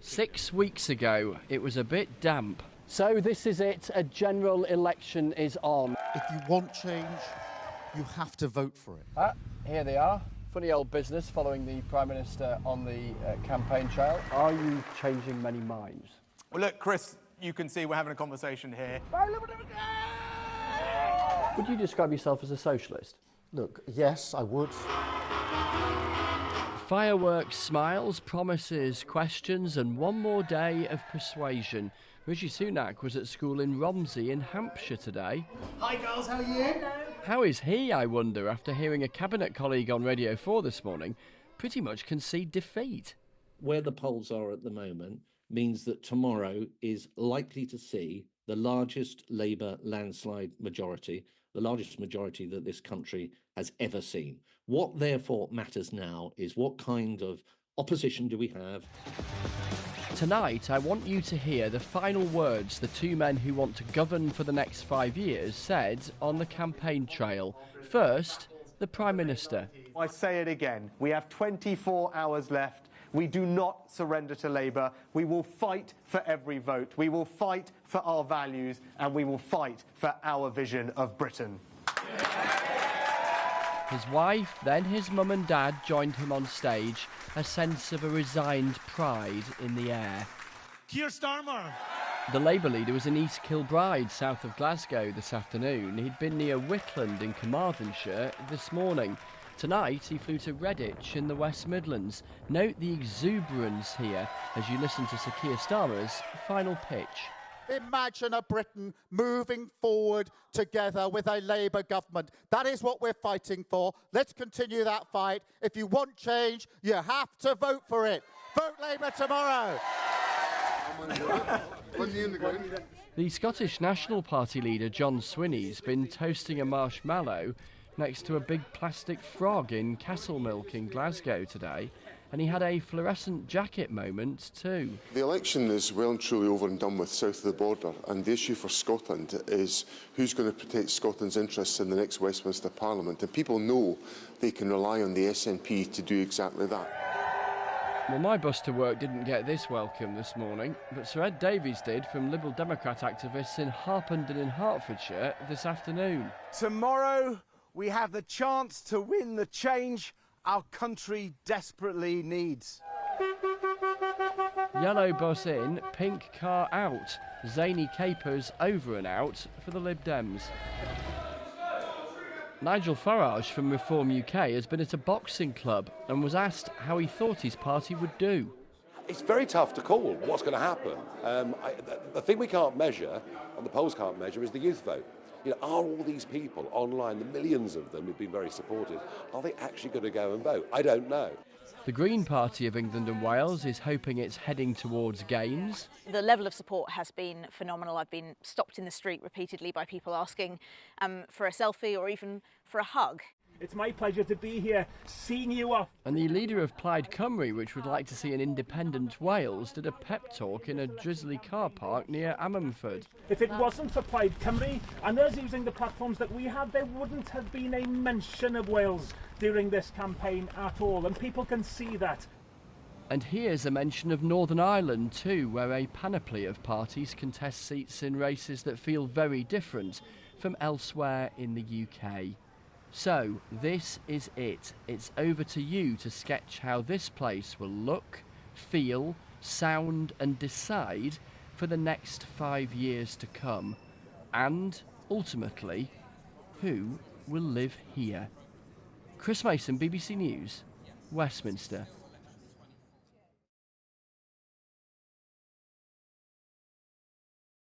6 weeks ago, it was a bit damp. So this is it, a general election is on. If you want change, you have to vote for it. Here they are. Funny old business following the Prime Minister on the campaign trail. Are you changing many minds? Well, look, Chris, you can see we're having a conversation here. Would you describe yourself as a socialist? Look, yes, I would. Fireworks, smiles, promises, questions, and one more day of persuasion. Rishi Sunak was at school in Romsey in Hampshire today. Hi, girls, how are you? Hello. How is he, I wonder, after hearing a cabinet colleague on Radio 4 this morning pretty much concede defeat? Where the polls are at the moment means that tomorrow is likely to see the largest Labour landslide majority, the largest majority that this country has ever seen. What therefore matters now is what kind of opposition do we have? Tonight, I want you to hear the final words the two men who want to govern for the next 5 years said on the campaign trail. First, the Prime Minister. I say it again, we have 24 hours left. We do not surrender to Labour. We will fight for every vote. We will fight for our values, and we will fight for our vision of Britain. His wife, then his mum and dad joined him on stage, a sense of a resigned pride in the air. Keir Starmer. The Labour leader was in East Kilbride, south of Glasgow, this afternoon. He'd been near Wickland in Carmarthenshire this morning. Tonight, he flew to Redditch in the West Midlands. Note the exuberance here as you listen to Sir Keir Starmer's final pitch. Imagine a Britain moving forward together with a Labour government. That is what we're fighting for. Let's continue that fight. If you want change, you have to vote for it. Vote Labour tomorrow. The Scottish National Party leader John Swinney's been toasting a marshmallow next to a big plastic frog in Castlemilk in Glasgow today, and he had a fluorescent jacket moment too. The election is well and truly over and done with south of the border, and the issue for Scotland is who's going to protect Scotland's interests in the next Westminster Parliament, and people know they can rely on the SNP to do exactly that. Well, my bus to work didn't get this welcome this morning, but Sir Ed Davies did, from Liberal Democrat activists in Harpenden in Hertfordshire this afternoon. Tomorrow, we have the chance to win the change our country desperately needs. Yellow bus in, pink car out. Zany capers over and out for the Lib Dems. Nigel Farage from Reform UK has been at a boxing club and was asked how he thought his party would do. It's very tough to call what's going to happen. The thing we can't measure, and the polls can't measure, is the youth vote. You know, are all these people online, the millions of them who've been very supportive, are they actually going to go and vote? I don't know. The Green Party of England and Wales is hoping it's heading towards gains. The level of support has been phenomenal. I've been stopped in the street repeatedly by people asking for a selfie or even for a hug. It's my pleasure to be here, seeing you off. And the leader of Plaid Cymru, which would like to see an independent Wales, did a pep talk in a drizzly car park near Ammanford. If it wasn't for Plaid Cymru and us using the platforms that we have, there wouldn't have been a mention of Wales during this campaign at all, and people can see that. And here's a mention of Northern Ireland too, where a panoply of parties contest seats in races that feel very different from elsewhere in the UK. So, this is it. It's over to you to sketch how this place will look, feel, sound and decide for the next 5 years to come. And, ultimately, who will live here? Chris Mason, BBC News, Westminster.